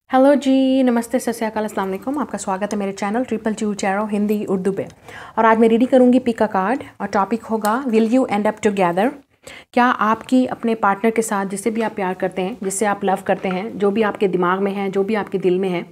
Hello जी, नमस्ते, सत श्री अकाल, अस्सलाम वालेकुम। आपका स्वागत है मेरे channel Pile2 Miracle Hindi Urdu पे। और आज मैं रीडिंग करूँगी पिक का कार्ड और टॉपिक होगा will you and up together. क्या आपकी अपने पार्टनर के साथ, जिससे भी आप प्यार करते हैं, जिससे आप लव करते हैं, जो भी आपके दिमाग में है, जो भी आपके दिल में है,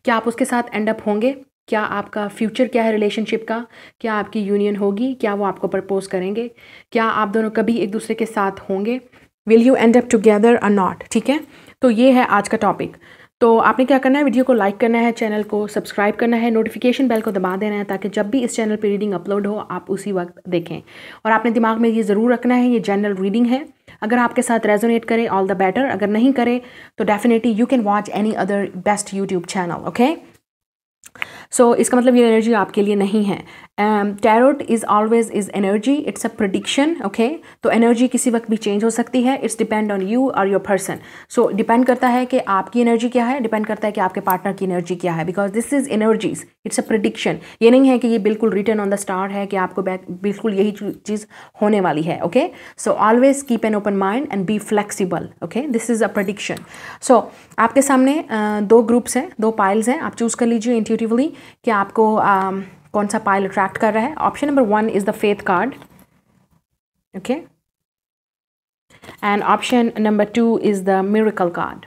क्या आप उसके साथ एंड अप होंगे? क्या आपका फ्यूचर क्या है रिलेशनशिप का? क्या आपकी यूनियन होगी? क्या वो आपको प्रपोज करेंगे? क्या आप दोनों कभी एक दूसरे के साथ होंगे? Will you and up together और नॉट? ठीक है, तो ये है आज का टॉपिक। तो आपने क्या करना है, वीडियो को लाइक करना है, चैनल को सब्सक्राइब करना है, नोटिफिकेशन बेल को दबा देना है ताकि जब भी इस चैनल पे रीडिंग अपलोड हो आप उसी वक्त देखें। और आपने दिमाग में ये ज़रूर रखना है, ये जनरल रीडिंग है। अगर आपके साथ रेजोनेट करे ऑल द बेटर, अगर नहीं करे तो definitely you can watch any other best YouTube channel. Okay, so इसका मतलब ये एनर्जी आपके लिए नहीं है। Tarot is always is energy, it's a prediction. Okay, तो एनर्जी किसी वक्त भी चेंज हो सकती है। इट्स डिपेंड ऑन यू और योर पर्सन। सो डिपेंड करता है कि आपकी एनर्जी क्या है, डिपेंड करता है कि आपके पार्टनर की एनर्जी क्या है, because this is energies, it's a prediction. ये नहीं है कि ये बिल्कुल रिटन ऑन द स्टार है कि आपको बिल्कुल यही चीज़ होने वाली है। Okay, so always keep an open mind and be flexible. Okay, this is a prediction. So आपके सामने दो ग्रुप्स हैं, दो पाइल्स हैं। आप चूज़ कर लीजिए इंट्यूटिवली कि आपको कौन सा पाइल अट्रैक्ट कर रहा है। Option number 1 is the faith card. Okay, and option number 2 is the miracle card.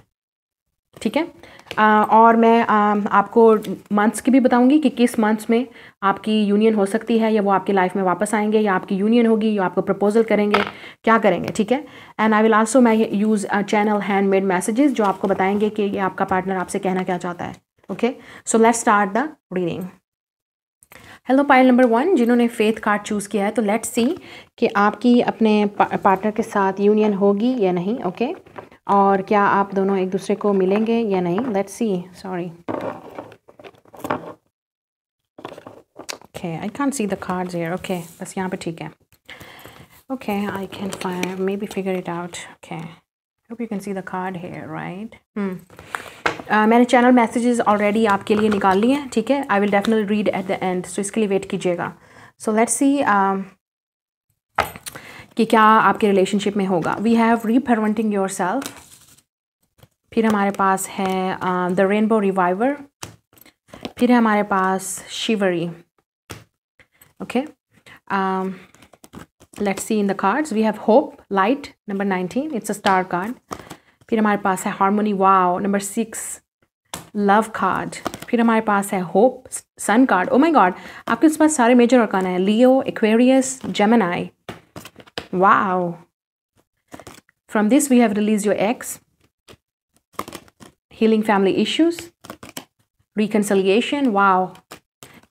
ठीक है, और मैं आपको मंथ्स की भी बताऊंगी कि किस मंथ्स में आपकी यूनियन हो सकती है, या वो आपकी लाइफ में वापस आएंगे, या आपकी यूनियन होगी, या आपको प्रपोजल करेंगे, क्या करेंगे। ठीक है, एंड आई विल आल्सो मैं यूज़ चैनल हैंडमेड मैसेजेस जो आपको बताएंगे कि ये आपका पार्टनर आपसे कहना क्या चाहता है। Okay, so let's start the reading. Hello pile number 1, जिन्होंने फेथ कार्ड चूज़ किया है, तो लेट्स सी कि आपकी अपने पार्टनर के साथ यूनियन होगी या नहीं। ओके, और क्या आप दोनों एक दूसरे को मिलेंगे या नहीं। Let's see, sorry, okay, I can't see the cards here. Okay, बस यहाँ पे ठीक है। Okay, I can find maybe figure it out. Okay, hope you can see the card here, right. मैंने चैनल मैसेजेस ऑलरेडी आपके लिए निकाल लिए हैं। ठीक है, I will definitely read at the end, so इसके लिए वेट कीजिएगा। सो लेट्स सी कि क्या आपके रिलेशनशिप में होगा। वी हैव रीपरवेंटिंग योर सेल्फ, फिर हमारे पास है द रेनबो रिवाइवर, फिर है हमारे पास शिवरी। Okay, let's see in the cards. We have hope, light, number 19, it's a star card. फिर हमारे पास है harmony, wow, number 6, love card. फिर हमारे पास है hope, sun card. Oh my god, आपके पास सारे मेजर आर्कान है, Leo, Aquarius, Gemini. Wow, from this we have release your ex, healing family issues, reconciliation. Wow,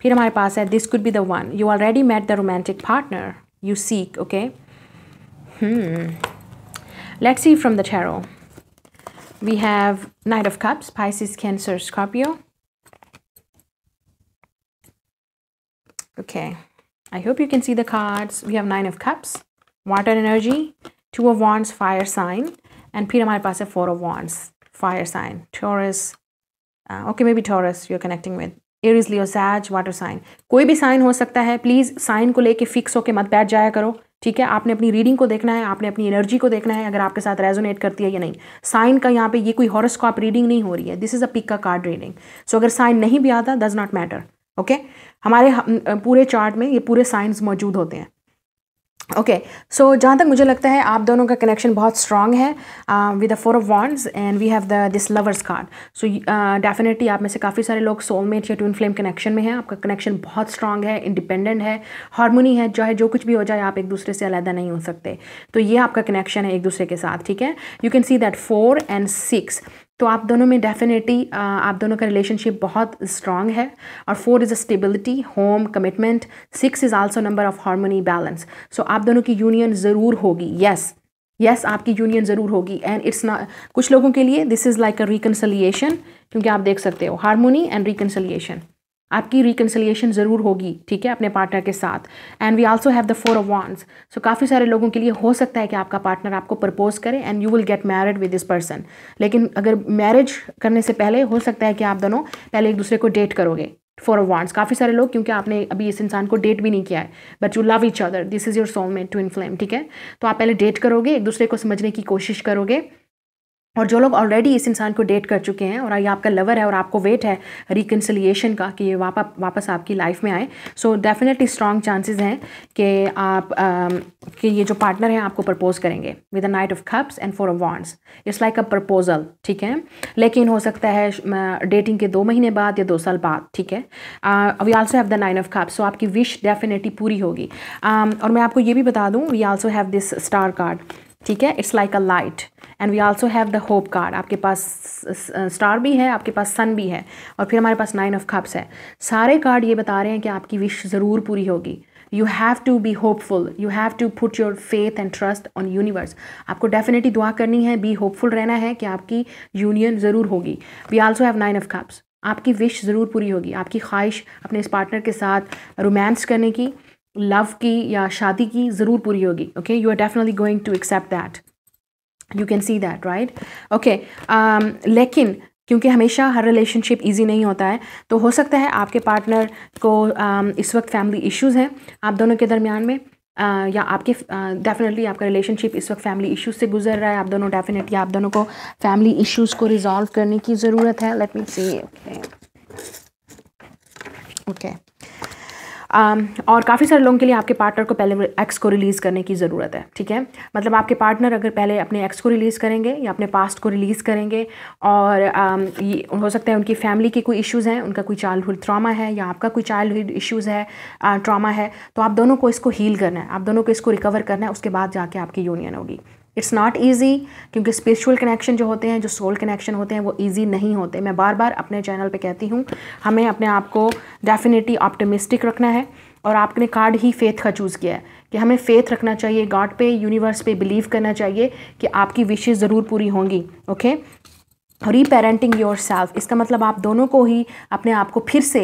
फिर हमारे पास है this could be the one, you already met the romantic partner you seek. Okay, let's see from the tarot. We have Knight of Cups, Pisces, Cancer, Scorpio. Okay, I hope you can see the cards. We have 9 of Cups, Water energy, 2 of Wands, Fire sign, and फिर हमारे पास है 4 of Wands, Fire sign, Taurus. Okay, maybe Taurus you're connecting with. Aries, Leo, Sag, Water sign. कोई भी sign हो सकता है। Please sign को लेके फिक्स होके मत बैठ जाया करो। ठीक है, आपने अपनी रीडिंग को देखना है, आपने अपनी एनर्जी को देखना है, अगर आपके साथ रेजोनेट करती है या नहीं। साइन का यहाँ पे ये कोई हॉरोस्कोप रीडिंग नहीं हो रही है, दिस इज़ अ पिक का कार्ड रीडिंग। सो अगर साइन नहीं भी आता, डज नॉट मैटर। ओके, हमारे पूरे चार्ट में ये पूरे साइंस मौजूद होते हैं। ओके, सो जहाँ तक मुझे लगता है आप दोनों का कनेक्शन बहुत स्ट्रांग है with the 4 of wands and we have this lovers card. So definitely आप में से काफ़ी सारे लोग सोलमेट या ट्विन फ्लेम कनेक्शन में हैं। आपका कनेक्शन बहुत स्ट्रांग है, इंडिपेंडेंट है, हार्मोनी है, चाहे जो कुछ भी हो जाए आप एक दूसरे से अलग नहीं हो सकते। तो ये आपका कनेक्शन है एक दूसरे के साथ। ठीक है, you can see that 4 and 6, तो आप दोनों में डेफिनेटली आप दोनों का रिलेशनशिप बहुत स्ट्रांग है। और 4 is a stability, home, commitment, 6 is also number of harmony, balance. So आप दोनों की यूनियन ज़रूर होगी। यस, आपकी यूनियन ज़रूर होगी। एंड इट्स नॉट, कुछ लोगों के लिए this is like a reconciliation, क्योंकि आप देख सकते हो हार्मोनी एंड रिकन्सिलिएशन, आपकी रिकन्सिलिएशन ज़रूर होगी। ठीक है, अपने पार्टनर के साथ। And we also have the 4 of Wands। So काफ़ी सारे लोगों के लिए हो सकता है कि आपका पार्टनर आपको प्रपोज करे and you will get married with this person. लेकिन अगर मैरिज करने से पहले हो सकता है कि आप दोनों पहले एक दूसरे को डेट करोगे। 4 of Wands, काफ़ी सारे लोग, क्योंकि आपने अभी इस इंसान को डेट भी नहीं किया है, but you love each other, this is your soulmate, twin flame. ठीक है, तो आप पहले डेट करोगे, एक दूसरे को समझने की कोशिश करोगे, और जो लोग ऑलरेडी इस इंसान को डेट कर चुके हैं और ये आपका लवर है और आपको वेट है रिकन्सिलिएशन का कि ये वापस आपकी लाइफ में आए, सो डेफिनेटली स्ट्रॉन्ग चांसेस हैं कि आप कि ये जो पार्टनर हैं आपको प्रपोज करेंगे with a night of cups and 4 of wands. It's like a proposal, ठीक है, लेकिन हो सकता है डेटिंग के 2 महीने बाद या 2 साल बाद, ठीक है। We also have the 9 of cups, so आपकी विश डेफिनेटली पूरी होगी। और मैं आपको ये भी बता दूँ, we also have this star card, ठीक है, it's like a light, and we also have the hope card. आपके पास स्टार भी है, आपके पास सन भी है, और फिर हमारे पास 9 ऑफ कप्स है। सारे कार्ड ये बता रहे हैं कि आपकी विश ज़रूर पूरी होगी। You have to be hopeful, you have to put your faith and trust on universe. आपको डेफिनेटली दुआ करनी है, बी होपफुल रहना है कि आपकी यूनियन ज़रूर होगी। We also have 9 of cups, आपकी विश ज़रूर पूरी होगी। आपकी ख्वाहिश अपने इस पार्टनर के साथ रोमांस करने की, लव की या शादी की ज़रूर पूरी होगी। Okay, you are definitely going to accept that, you can see that, right. Okay, लेकिन क्योंकि हमेशा हर रिलेशनशिप इजी नहीं होता है, तो हो सकता है आपके पार्टनर को इस वक्त फैमिली इश्यूज़ हैं आप दोनों के दरमियान में, या आपके डेफिनेटली आपका रिलेशनशिप इस वक्त फैमिली इश्यूज से गुजर रहा है। आप दोनों डेफिनेटली आप दोनों को फैमिली इश्यूज़ को रिजॉल्व करने की ज़रूरत है। लेट मी सी, ओके। और काफ़ी सारे लोगों के लिए आपके पार्टनर को पहले एक्स को रिलीज़ करने की ज़रूरत है, ठीक है। मतलब आपके पार्टनर अगर पहले अपने एक्स को रिलीज़ करेंगे या अपने पास्ट को रिलीज़ करेंगे, और ये हो सकता है उनकी फैमिली के कोई इश्यूज़ हैं, उनका कोई चाइल्डहुड ट्रॉमा है या आपका कोई चाइल्डहुड इश्यूज़ है, ट्रॉमा है, तो आप दोनों को इसको हील करना है, आप दोनों को इसको रिकवर करना है, उसके बाद जाके आपकी यूनियन होगी। इट्स नॉट ईजी, क्योंकि स्पिरिचुअल कनेक्शन जो होते हैं, जो सोल कनेक्शन होते हैं, वो ईजी नहीं होते। मैं बार बार अपने चैनल पे कहती हूँ, हमें अपने आप को डेफिनेटली ऑप्टिमिस्टिक रखना है, और आपने कार्ड ही फेथ का चूज़ किया है कि हमें फेथ रखना चाहिए गॉड पे, यूनिवर्स पे बिलीव करना चाहिए कि आपकी विशेज़ ज़रूर पूरी होंगी। ओके, रीपेरेंटिंग योर सेल्फ, इसका मतलब आप दोनों को ही अपने आप को फिर से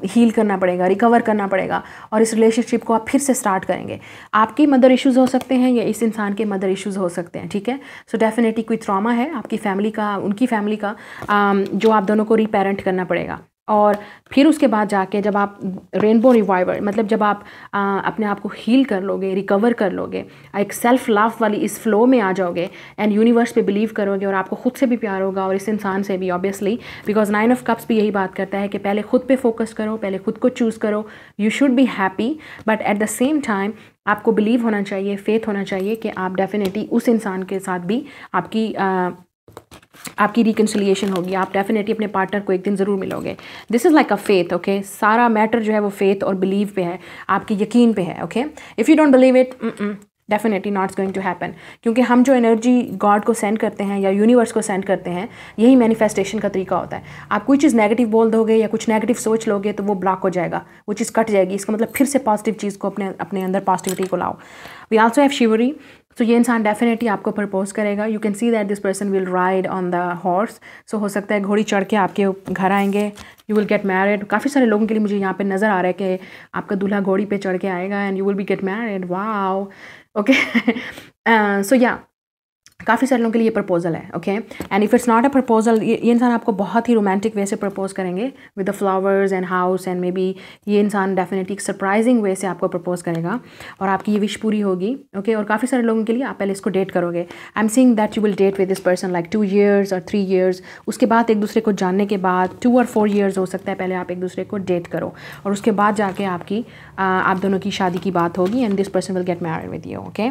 हील करना पड़ेगा, रिकवर करना पड़ेगा, और इस रिलेशनशिप को आप फिर से स्टार्ट करेंगे। आपकी मदर इश्यूज़ हो सकते हैं या इस इंसान के मदर इश्यूज़ हो सकते हैं, ठीक है। सो डेफिनेटली कोई ट्रॉमा है आपकी फैमिली का, उनकी फैमिली का, जो आप दोनों को रीपेरेंट करना पड़ेगा। और फिर उसके बाद जाके जब आप रेनबो रिवाइवर, मतलब जब आप अपने आप को हील कर लोगे, रिकवर कर लोगे, एक सेल्फ लव वाली इस फ्लो में आ जाओगे, एंड यूनिवर्स पे बिलीव करोगे, और आपको खुद से भी प्यार होगा और इस इंसान से भी, ऑब्वियसली, बिकॉज 9 ऑफ कप्स भी यही बात करता है कि पहले खुद पे फोकस करो, पहले खुद को चूज़ करो। You should be happy, but at the same time आपको बिलीव होना चाहिए, फेथ होना चाहिए कि आप डेफिनेटली उस इंसान के साथ भी आपकी रिकन्सिलिएशन होगी। आप डेफिनेटली अपने पार्टनर को एक दिन ज़रूर मिलोगे। This is like a faith, okay. सारा मैटर जो है वो फेथ और बिलीव पे है, आपकी यकीन पे है, okay. If you don't believe it, definitely not going to happen, क्योंकि हम जो एनर्जी गॉड को सेंड करते हैं या यूनिवर्स को सेंड करते हैं, यही मैनिफेस्टेशन का तरीका होता है। आप कोई चीज़ नेगेटिव बोल दोगे या कुछ नेगेटिव सोच लोगे तो वो ब्लॉक हो जाएगा, वो चीज़ कट जाएगी। इसका मतलब फिर से पॉजिटिव चीज़ को अपने अंदर पॉजिटिविटी को लाओ। वी आल्सो हैव शिवरी, तो ये इंसान डेफिनेटली आपको प्रपोज करेगा। You can see that this person will ride on the horse, so हो सकता है घोड़ी चढ़ के आपके घर आएंगे। You will get married. काफ़ी सारे लोगों के लिए मुझे यहाँ पे नज़र आ रहा है कि आपका दूल्हा घोड़ी पे चढ़ के आएगा and you will be get married. Wow, okay. So या काफ़ी सारे लोगों के लिए ये प्रपोजल है, okay. And if it's not a proposal, ये इंसान आपको बहुत ही रोमांटिक वे से प्रपोज करेंगे with the flowers and house, and may be ये इंसान डेफिनेटली एक सरप्राइजिंग वे से आपको प्रपोज करेगा और आपकी ये विश पूरी होगी, ओके। और काफ़ी सारे लोगों के लिए आप पहले इसको डेट करोगे। I am seeing that you will date with this person like 2 years और 3 years। उसके बाद एक दूसरे को जानने के बाद 2 और 4 years हो सकता है पहले आप एक दूसरे को डेट करो, और उसके बाद जाके आप दोनों की शादी की बात होगी and this person will get married with you, okay.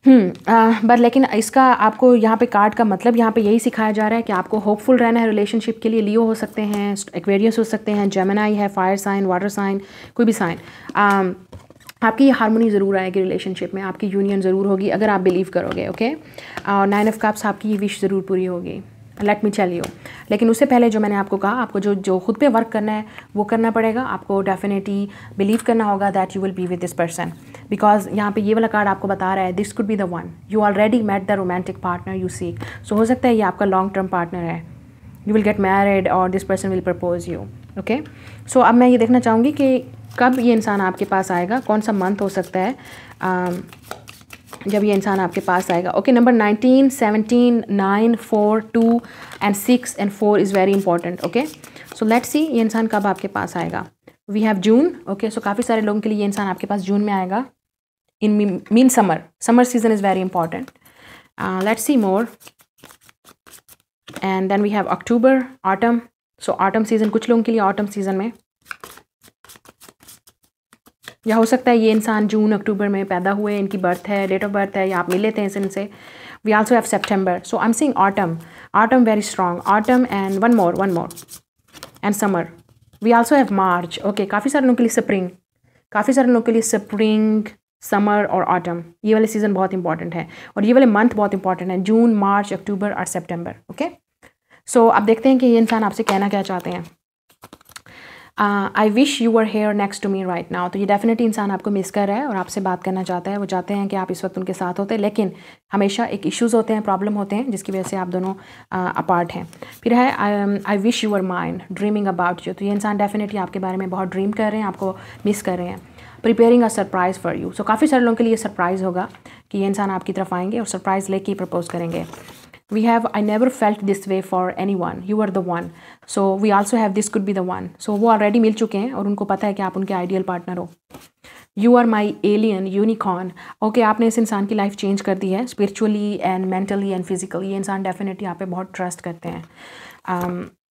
But लेकिन इसका आपको यहाँ पे कार्ड का मतलब यहाँ पे यही सिखाया जा रहा है कि आपको होपफुल रहना है रिलेशनशिप के लिए। लियो हो सकते हैं, एक्वेरियस हो सकते हैं, जेमिनाई है, फायर साइन, वाटर साइन, कोई भी साइन। आपकी ये हार्मोनी ज़रूर आएगी रिलेशनशिप में, आपकी यूनियन ज़रूर होगी अगर आप बिलीव करोगे, ओके। और 9 ऑफ कप्स, आपकी ये विश ज़रूर पूरी होगी, लेट मी टेल यू। लेकिन उससे पहले जो मैंने आपको कहा, आपको जो खुद पे वर्क करना है वो करना पड़ेगा। आपको डेफिनेटली बिलीव करना होगा that you will be with this person, because यहाँ पे ये वाला कार्ड आपको बता रहा है this could be the one, you already met the romantic partner you seek. So हो सकता है ये आपका लॉन्ग टर्म पार्टनर है, यू विल गेट मैरिड और this person will propose you, okay. So अब मैं ये देखना चाहूँगी कि कब ये इंसान आपके पास आएगा, कौन सा मंथ हो सकता है जब ये इंसान आपके पास आएगा, okay. Number 19, 17, 9, 4, 2 and 6 and 4 is very important, okay. So let's see ये इंसान कब आपके पास आएगा। We have June, okay. So काफ़ी सारे लोगों के लिए ये इंसान आपके पास जून में आएगा, in mean summer season is very important. Let's see more. And then we have October, autumn. So autumn season, कुछ लोगों के लिए autumn season में, या हो सकता है ये इंसान जून अक्टूबर में पैदा हुए, इनकी बर्थ है, डेट ऑफ बर्थ है, या आप मिल लेते हैं इनसे. We also have September. So I'm seeing autumn. Autumn very strong. Autumn and one more. And summer. We also have March. Okay, काफ़ी सारे लोगों के लिए spring. काफ़ी सारे लोगों के लिए spring, summer और autumn. ये वाले सीज़न बहुत इंपॉर्टेंट है और ये वाले मंथ बहुत इंपॉर्टेंट है, जून, मार्च, अक्टूबर और सितंबर. ओके, सो अब देखते हैं कि ये इंसान आपसे कहना क्या चाहते हैं. I wish you are here next to me right now. तो ये डेफिनेटली इंसान आपको मिस कर रहा है और आपसे बात करना चाहता है. वो चाहते हैं कि आप इस वक्त उनके साथ होते, लेकिन हमेशा एक इश्यूज़ होते हैं, प्रॉब्लम होते हैं, जिसकी वजह से आप दोनों अपार्ट हैं. फिर है I wish you are mind dreaming about you. तो ये इंसान डेफिनेटली आपके बारे में बहुत ड्रीम कर रहे हैं, आपको मिस कर रहे हैं. Preparing a surprise for you. So काफ़ी सारे लोगों के लिए सरप्राइज़ होगा कि ये इंसान आपकी तरफ आएंगे और सरप्राइज़ लेके प्रपोज करेंगे. We have I never felt this way for anyone. You are the one. So we also have this could be the one. So वो already मिल चुके हैं और उनको पता है कि आप उनके आइडियल पार्टनर हो. You are my alien unicorn. Okay, आपने इस इंसान की लाइफ चेंज कर दी है spiritually and mentally and physically. ये इंसान डेफिनेटली आप पे बहुत ट्रस्ट करते हैं.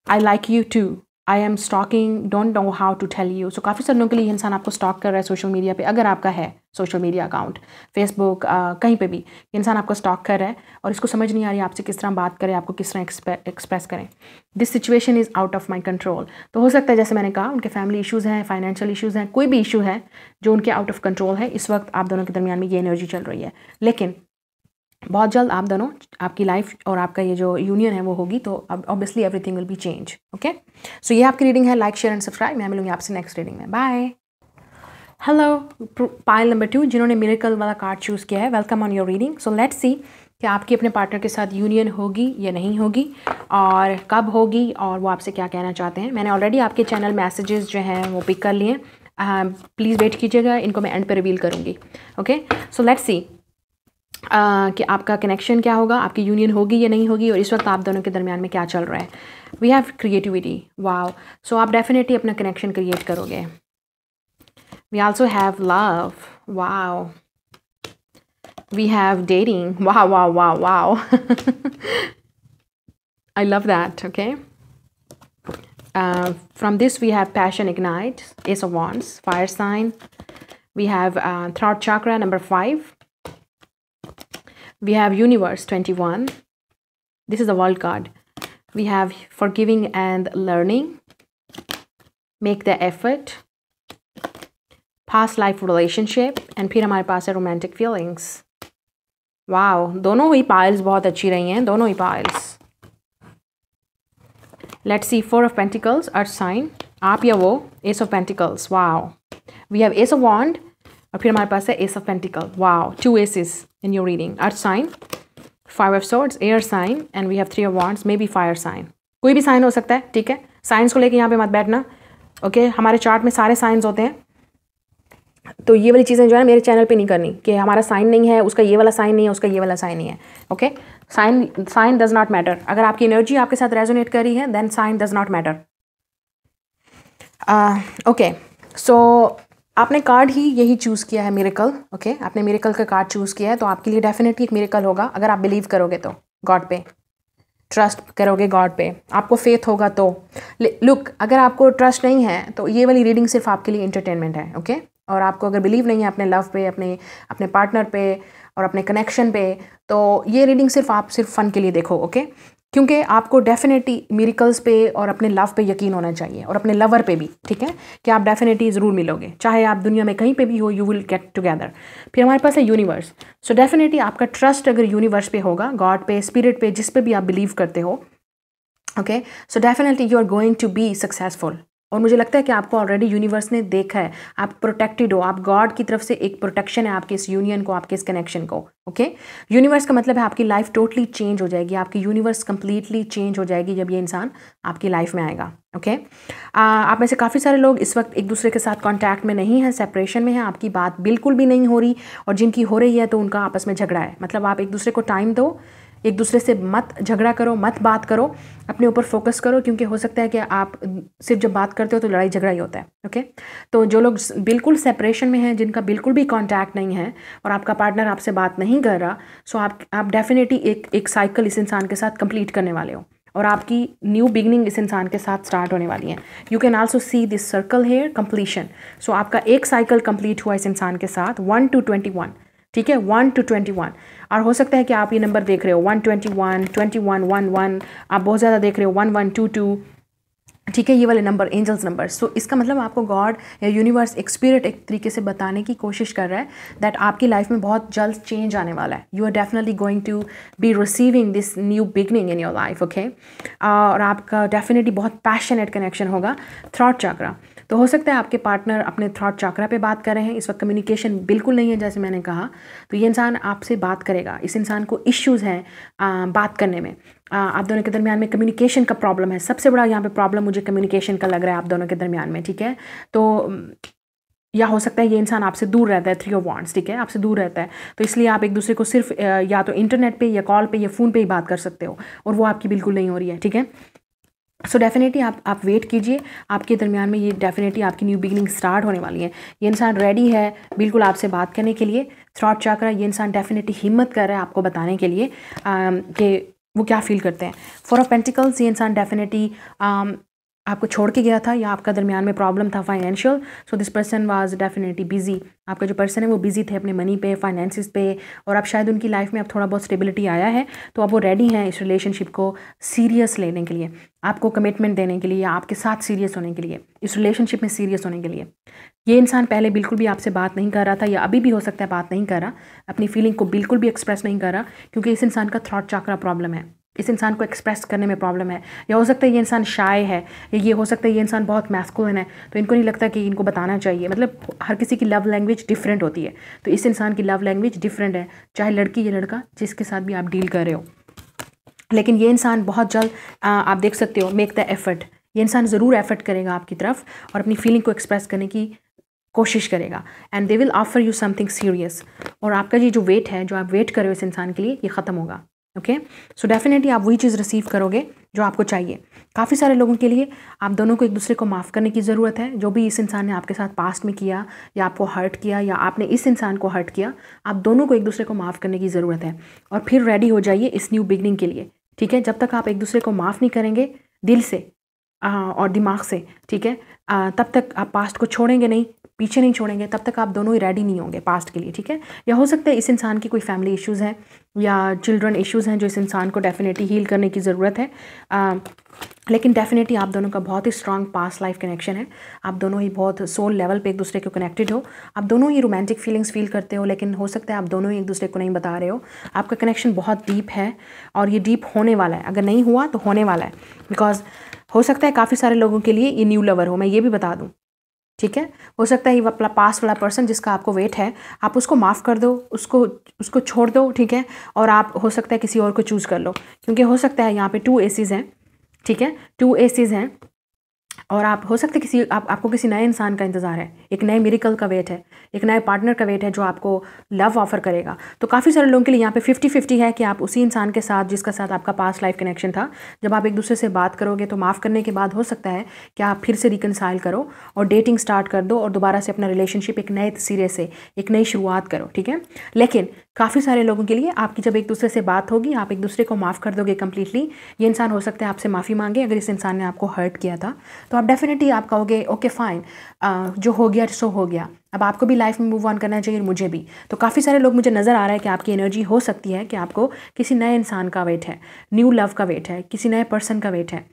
I like you too. I am stalking, don't know how to tell you. So काफ़ी सारे लोगों के लिए इंसान आपको स्टॉक कर रहा है सोशल मीडिया पे. अगर आपका है सोशल मीडिया अकाउंट, फेसबुक, कहीं पे भी इंसान आपको स्टॉक कर रहा है और इसको समझ नहीं आ रही आपसे किस तरह बात करें, आपको किस तरह एक्सप्रेस करें. This situation is out of my control. तो हो सकता है जैसे मैंने कहा उनके फैमिली इशूज़ हैं, फाइनेंशियल इशूज़ हैं, कोई भी इशू है जो उनके आउट ऑफ कंट्रोल है. इस वक्त आप दोनों के दरमियान में ये एनर्जी चल रही है, लेकिन बहुत जल्द आप दोनों, आपकी लाइफ और आपका ये जो यूनियन है वो होगी. तो अब obviously everything will be change. Okay, so ये आपकी रीडिंग है. Like, share and subscribe. मैं मिलूंगी आपसे नेक्स्ट रीडिंग में. बाय. हेलो पाइल नंबर 2 जिन्होंने मिरेकल वाला कार्ड चूज़ किया है, welcome on your reading. So let's see कि आपकी अपने पार्टनर के साथ यूनियन होगी या नहीं होगी और कब होगी और वो आपसे क्या कहना चाहते हैं. मैंने ऑलरेडी आपके चैनल मैसेजेस जो हैं वो पिक कर लिए. प्लीज़ वेट कीजिएगा, इनको मैं एंड पे रिवील करूँगी. ओके, सो लेट्स सी कि आपका कनेक्शन क्या होगा, आपकी यूनियन होगी या नहीं होगी और इस वक्त आप दोनों के दरमियान में क्या चल रहा है. We have creativity. Wow. So आप डेफिनेटली अपना कनेक्शन क्रिएट करोगे. We also have love. Wow. We have dating. Wow wow wow wow. I love that. Okay, from this we have passion ignite, ace of wands, fire sign. We have throat chakra number 5. We have universe 21. This is the world card. We have forgiving and learning. Make the effort. Past life relationship. And फिर हमारे पास है romantic feelings. Wow, दोनों ही piles बहुत अच्छी रही हैं, दोनों ही piles. Let's see, 4 of Pentacles, Earth sign. आप या वो, Ace of Pentacles. Wow. We have Ace of Wand. और फिर हमारे पास है ace of pentacle. Wow, 2 aces in your reading. Earth sign, 5 of swords, air sign and we have 3 of wands, maybe fire sign. कोई भी sign हो सकता है, ठीक है. साइंस को लेके यहाँ पे मत बैठना. ओके, हमारे चार्ट में सारे साइंस होते हैं, तो ये वाली चीज़ें जो है मेरे चैनल पे नहीं करनी कि हमारा साइन नहीं है, उसका ये वाला साइन नहीं है, उसका ये वाला साइन नहीं है. Okay, sign does not matter. अगर आपकी एनर्जी आपके साथ रेजोनेट कर रही है then sign does not matter. Okay, so आपने कार्ड ही यही चूज़ किया है, मिरेकल. ओके, आपने मिरेकल का कार्ड चूज़ किया है, तो आपके लिए डेफिनेटली एक मिरेकल होगा अगर आप बिलीव करोगे तो, गॉड पे ट्रस्ट करोगे, गॉड पे आपको फेथ होगा तो. लुक, अगर आपको ट्रस्ट नहीं है तो ये वाली रीडिंग सिर्फ आपके लिए इंटरटेनमेंट है. ओके, और आपको अगर बिलीव नहीं है अपने लव पे, अपने पार्टनर पे और अपने कनेक्शन पे, तो ये रीडिंग आप सिर्फ फ़न के लिए देखो. ओके, क्योंकि आपको डेफिनेटली मिरेकल्स पे और अपने लव पे यकीन होना चाहिए और अपने लवर पे भी, ठीक है, कि आप डेफिनेटली ज़रूर मिलोगे, चाहे आप दुनिया में कहीं पे भी हो, यू विल गेट टुगेदर. फिर हमारे पास है यूनिवर्स. सो डेफिनेटली आपका ट्रस्ट अगर यूनिवर्स पे होगा, गॉड पे, स्पिरिट पे, जिस पे भी आप बिलीव करते हो, okay, so definitely you are going to be successful. और मुझे लगता है कि आपको ऑलरेडी यूनिवर्स ने देखा है, आप प्रोटेक्टेड हो, आप गॉड की तरफ से एक प्रोटेक्शन है आपके इस यूनियन को, आपके इस कनेक्शन को. ओके, यूनिवर्स का मतलब है आपकी लाइफ टोटली चेंज हो जाएगी, आपकी यूनिवर्स कंप्लीटली चेंज हो जाएगी जब ये इंसान आपकी लाइफ में आएगा. ओके, आप में से काफ़ी सारे लोग इस वक्त एक दूसरे के साथ कांटेक्ट में नहीं हैं, सेपरेशन में हैं, आपकी बात बिल्कुल भी नहीं हो रही, और जिनकी हो रही है तो उनका आपस में झगड़ा है. मतलब आप एक दूसरे को टाइम दो, एक दूसरे से मत झगड़ा करो, मत बात करो, अपने ऊपर फोकस करो, क्योंकि हो सकता है कि आप सिर्फ जब बात करते हो तो लड़ाई झगड़ा ही होता है। ओके, तो जो लोग बिल्कुल सेपरेशन में हैं, जिनका बिल्कुल भी कांटेक्ट नहीं है और आपका पार्टनर आपसे बात नहीं कर रहा, सो आप डेफिनेटली एक साइकिल इस इंसान के साथ कंप्लीट करने वाले हो और आपकी न्यू बिगनिंग इस इंसान के साथ स्टार्ट होने वाली है। You can also see this circle here completion. So आपका एक साइकिल कंप्लीट हुआ इस इंसान के साथ 1 to 21, ठीक है, 1 to 21। और हो सकता है कि आप ये नंबर देख रहे हो 121, 21, 11, आप बहुत ज़्यादा देख रहे हो 1122, ठीक है, ये वाले नंबर एंजल्स नंबर। सो इसका मतलब आपको गॉड या यूनिवर्स एक स्पिरिट एक तरीके से बताने की कोशिश कर रहा है दैट आपकी लाइफ में बहुत जल्द चेंज आने वाला है। You are definitely going to be receiving this new beginning in your life. Okay, और आपका डेफिनेटली बहुत पैशनेट कनेक्शन होगा थ्रॉट चक्रा। तो हो सकता है आपके पार्टनर अपने थ्रॉट चक्रा पे बात कर रहे हैं, इस वक्त कम्युनिकेशन बिल्कुल नहीं है जैसे मैंने कहा। तो ये इंसान आपसे बात करेगा, इस इंसान को इश्यूज़ हैं बात करने में। आप दोनों के दरमियान में कम्युनिकेशन का प्रॉब्लम है, सबसे बड़ा यहाँ पे प्रॉब्लम मुझे कम्युनिकेशन का लग रहा है आप दोनों के दरमियान में, ठीक है। तो या हो सकता है ये इंसान आपसे दूर रहता है, 3 of Wands, ठीक है, आपसे दूर रहता है, तो इसलिए आप एक दूसरे को सिर्फ या तो इंटरनेट पे या कॉल पे या फ़ोन पे ही बात कर सकते हो, और वो आपकी बिल्कुल नहीं हो रही है, ठीक है। सो डेफिनेटली आप वेट कीजिए, आपके दरमियान में ये डेफिनेटली आपकी न्यू बिगनिंग स्टार्ट होने वाली है। ये इंसान रेडी है बिल्कुल आपसे बात करने के लिए। थ्रॉट चक्रा, ये इंसान डेफिनेटली हिम्मत कर रहा है आपको बताने के लिए कि वो क्या फील करते हैं। 4 of Pentacles, ये इंसान डेफिनेटली आपको छोड़ के गया था या आपका दरमियान में प्रॉब्लम था financial. So this person was definitely busy. आपका जो पर्सन है वो बिजी थे अपने मनी पे, फाइनेंसिस पे, और अब शायद उनकी लाइफ में अब थोड़ा बहुत स्टेबिलिटी आया है, तो अब वो रेडी हैं इस रिलेशनशिप को सीरियस लेने के लिए, आपको कमिटमेंट देने के लिए या आपके साथ सीरियस होने के लिए, इस रिलेशनशिप में सीरियस होने के लिए। ये इंसान पहले बिल्कुल भी आपसे बात नहीं कर रहा था या अभी भी हो सकता है बात नहीं कर रहा, अपनी फीलिंग को बिल्कुल भी एक्सप्रेस नहीं कर रहा, क्योंकि इस इंसान का थ्रॉट चक्रा प्रॉब्लम है, इस इंसान को एक्सप्रेस करने में प्रॉब्लम है। या हो सकता है ये इंसान शाय है, ये हो सकता है ये इंसान बहुत मैस्कुलिन है, तो इनको नहीं लगता कि इनको बताना चाहिए। मतलब हर किसी की लव लैंग्वेज डिफरेंट होती है, तो इस इंसान की लव लैंग्वेज डिफरेंट है, चाहे लड़की या लड़का जिसके साथ भी आप डील कर रहे हो। लेकिन ये इंसान बहुत जल्द आप देख सकते हो मेक द एफर्ट, ये इंसान ज़रूर एफर्ट करेगा आपकी तरफ और अपनी फीलिंग को एक्सप्रेस करने की कोशिश करेगा, and they will offer you something serious. और आपका ये जो वेट है, जो आप वेट कर रहे हो इस इंसान के लिए, ये ख़त्म होगा। ओके, सो डेफिनेटली आप वही चीज़ रिसीव करोगे जो आपको चाहिए। काफ़ी सारे लोगों के लिए आप दोनों को एक दूसरे को माफ़ करने की ज़रूरत है। जो भी इस इंसान ने आपके साथ पास्ट में किया या आपको हर्ट किया या आपने इस इंसान को हर्ट किया, आप दोनों को एक दूसरे को माफ़ करने की ज़रूरत है, और फिर रेडी हो जाइए इस न्यू बिगनिंग के लिए, ठीक है। जब तक आप एक दूसरे को माफ़ नहीं करेंगे दिल से और दिमाग से, ठीक है, तब तक आप पास्ट को छोड़ेंगे नहीं, पीछे नहीं छोड़ेंगे, तब तक आप दोनों ही रेडी नहीं होंगे पास्ट के लिए, ठीक है। या हो सकता है इस इंसान की कोई फैमिली इश्यूज़ हैं या चिल्ड्रन इश्यूज़ हैं जो इस इंसान को डेफिनेटली हील करने की ज़रूरत है। लेकिन डेफिनेटली आप दोनों का बहुत ही स्ट्रांग पास्ट लाइफ कनेक्शन है, आप दोनों ही बहुत सोल लेवल पे एक दूसरे को कनेक्टेड हो, आप दोनों ही रोमांटिक फीलिंग्स फील करते हो, लेकिन हो सकता है आप दोनों ही एक दूसरे को नहीं बता रहे हो। आपका कनेक्शन बहुत डीप है और ये डीप होने वाला है, अगर नहीं हुआ तो होने वाला है, बिकॉज हो सकता है काफ़ी सारे लोगों के लिए ये न्यू लवर हो, मैं ये भी बता दूँ, ठीक है। हो सकता है ये अपना पास्ट वाला पर्सन जिसका आपको वेट है, आप उसको माफ़ कर दो, उसको छोड़ दो, ठीक है, और आप हो सकता है किसी और को चूज़ कर लो, क्योंकि हो सकता है यहाँ पे 2 एसेस हैं, ठीक है, 2 एसेस हैं, और आप हो सकते किसी आपको किसी नए इंसान का इंतज़ार है, एक नए मिरेकल का वेट है, एक नए पार्टनर का वेट है जो आपको लव ऑफर करेगा। तो काफ़ी सारे लोगों के लिए यहाँ पे 50-50 है कि आप उसी इंसान के साथ जिसका साथ आपका पास्ट लाइफ कनेक्शन था, जब आप एक दूसरे से बात करोगे तो माफ़ करने के बाद हो सकता है कि आप फिर से रिकनसाइल करो और डेटिंग स्टार्ट कर दो और दोबारा से अपना रिलेशनशिप एक नए सिरे से एक नई शुरुआत करो, ठीक है। लेकिन काफ़ी सारे लोगों के लिए आपकी जब एक दूसरे से बात होगी, आप एक दूसरे को माफ़ कर दोगे कम्प्लीटली, ये इंसान हो सकता है आपसे माफ़ी मांगे अगर इस इंसान ने आपको हर्ट किया था, तो आप डेफिनेटली आप कहोगे ओके फाइन, जो हो गया सो हो गया, अब आपको भी लाइफ में मूव ऑन करना चाहिए, मुझे भी। तो काफ़ी सारे लोग मुझे नज़र आ रहा है कि आपकी एनर्जी हो सकती है कि आपको किसी नए इंसान का वेट है, न्यू लव का वेट है, किसी नए पर्सन का वेट है,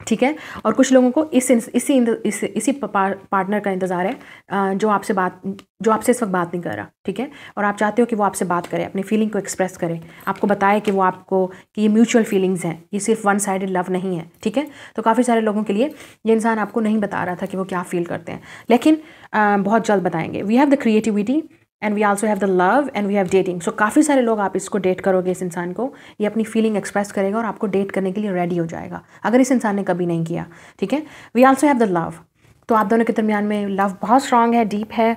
ठीक है। और कुछ लोगों को इसी पार्टनर का इंतज़ार है जो आपसे इस वक्त बात नहीं कर रहा, ठीक है, और आप चाहते हो कि वो आपसे बात करे, अपनी फीलिंग को एक्सप्रेस करे, आपको बताए कि वो आपको कि ये म्यूचुअल फीलिंग्स हैं, ये सिर्फ वन साइडेड लव नहीं है, ठीक है। तो काफ़ी सारे लोगों के लिए ये इंसान आपको नहीं बता रहा था कि वो क्या फील करते हैं, लेकिन बहुत जल्द बताएंगे। We have the creativity and we also have the love and we have dating. So काफ़ी सारे लोग आप इसको डेट करोगे, इस इंसान को, ये अपनी फीलिंग एक्सप्रेस करेगा और आपको डेट करने के लिए रेडी हो जाएगा अगर इस इंसान ने कभी नहीं किया, ठीक है। We also have the love, तो आप दोनों के दरमियान में लव बहुत स्ट्रांग है, डीप है,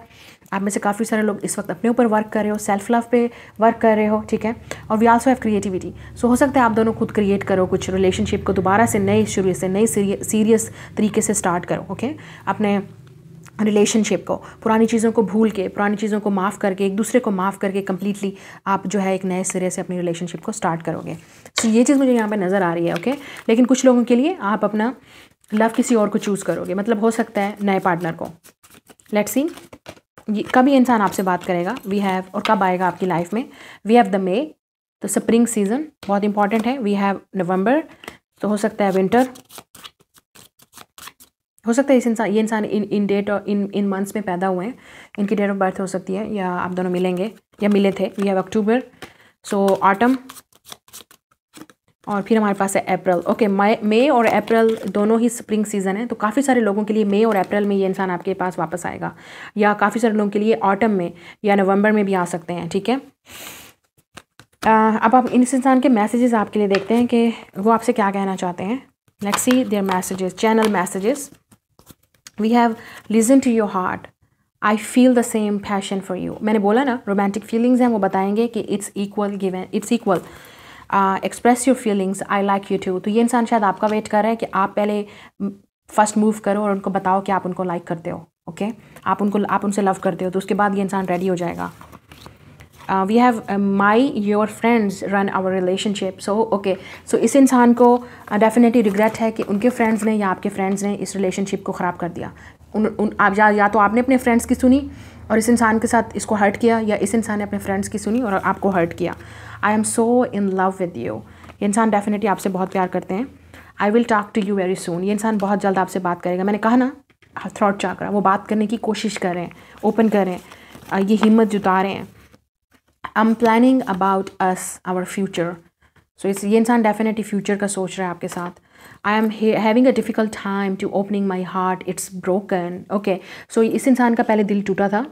आप में से काफ़ी सारे लोग इस वक्त अपने ऊपर वर्क कर रहे हो, सेल्फ लव पे वर्क कर रहे हो, ठीक है। और वी आल्सो हैव क्रिएटिविटी। सो हो सकता है आप दोनों खुद क्रिएट करो कुछ रिलेशनशिप को दोबारा से नए शुरू से नई सीरियस तरीके से स्टार्ट करो, ओके। अपने रिलेशनशिप को, पुरानी चीज़ों को भूल के, पुरानी चीज़ों को माफ़ करके, एक दूसरे को माफ़ करके कम्प्लीटली आप जो है एक नए सिरे से अपनी रिलेशनशिप को स्टार्ट करोगे। सो ये चीज़ मुझे यहाँ पे नज़र आ रही है, ओके। लेकिन कुछ लोगों के लिए आप अपना लव किसी और को चूज़ करोगे, मतलब हो सकता है नए पार्टनर को। लेट्स सी कब ये इंसान आपसे बात करेगा, वी हैव, और कब आएगा आपकी लाइफ में। वी हैव द मे, तो स्प्रिंग सीजन बहुत इंपॉर्टेंट है। वी हैव नवंबर, तो हो सकता है विंटर, हो सकता है ये इंसान इन डेट और इन मंथ्स में पैदा हुए हैं, इनकी डेट ऑफ बर्थ हो सकती है, या आप दोनों मिलेंगे या मिले थे। We have October, so autumn, और फिर हमारे पास है अप्रैल, ओके। मई और अप्रैल दोनों ही स्प्रिंग सीजन है, तो काफ़ी सारे लोगों के लिए मई और अप्रैल में ये इंसान आपके पास वापस आएगा, या काफ़ी सारे लोगों के लिए ऑटम में या नवंबर में भी आ सकते हैं, ठीक है। अब आप इस इंसान के मैसेजेस आपके लिए देखते हैं कि वो आपसे क्या कहना चाहते हैं। Let's see their messages, channel messages. We have listen to your heart, I feel the same passion for you. मैंने बोला ना रोमांटिक फीलिंग्स हैं, वो बताएंगे कि it's equal given, it's equal. Express your feelings, I like you too. तो ये इंसान शायद आपका वेट कर रहा है कि आप पहले फर्स्ट मूव करो और उनको बताओ कि आप उनको लाइक करते हो, ओके। आप उनसे लव करते हो, तो उसके बाद ये इंसान रेडी हो जाएगा। We have my your friends run our relationship, so okay. So इस इंसान को डेफिनेटली रिग्रेट है कि उनके फ्रेंड्स ने या आपके फ्रेंड्स ने इस रिलेशनशिप को ख़राब कर दिया। आप या तो आपने अपने फ्रेंड्स की सुनी और इस इंसान के साथ इसको हर्ट किया, या इस इंसान ने अपने फ्रेंड्स की सुनी और आपको हर्ट किया। I am so in love with you, ये इंसान डेफिनेटली आपसे बहुत प्यार करते हैं। I will talk to you very soon, ये इंसान बहुत जल्द आपसे बात करेगा। मैंने कहा ना थ्रॉट चक्र, वो बात करने की कोशिश कर रहे हैं, ओपन कर रहे हैं, ये हिम्मत जुटा रहे हैं। I am planning about us our future, so ये इंसान डेफिनेटली फ्यूचर का सोच रहा है आपके साथ। I am having a difficult time to opening my heart, it's broken, okay. So इस इंसान का पहले दिल टूटा था,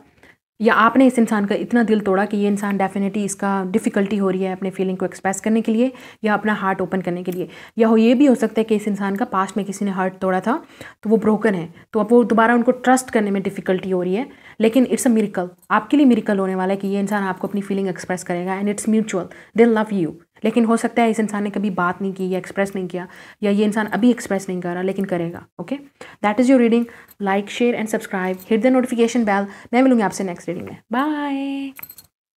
या आपने इस इंसान का इतना दिल तोड़ा कि ये इंसान डेफिनेटली इसका डिफ़िकल्टी हो रही है अपने फीलिंग को एक्सप्रेस करने के लिए या अपना हार्ट ओपन करने के लिए। या ये भी हो सकता है कि इस इंसान का पास्ट में किसी ने हार्ट तोड़ा था तो वो ब्रोकन है, तो अब वो दोबारा उनको ट्रस्ट करने में डिफ़िकल्टी हो रही है। लेकिन इट्स अ मिरेकल, आपके लिए मिरेकल होने वाला है कि ये इंसान आपको अपनी फीलिंग एक्सप्रेस करेगा, and it's mutual, they love you. लेकिन हो सकता है इस इंसान ने कभी बात नहीं की या एक्सप्रेस नहीं किया, या ये इंसान अभी एक्सप्रेस नहीं कर रहा, लेकिन करेगा, okay. That is your reading. Like, share and subscribe, hit the notification bell. मैं मिलूंगी आपसे नेक्स्ट रीडिंग में। बाय।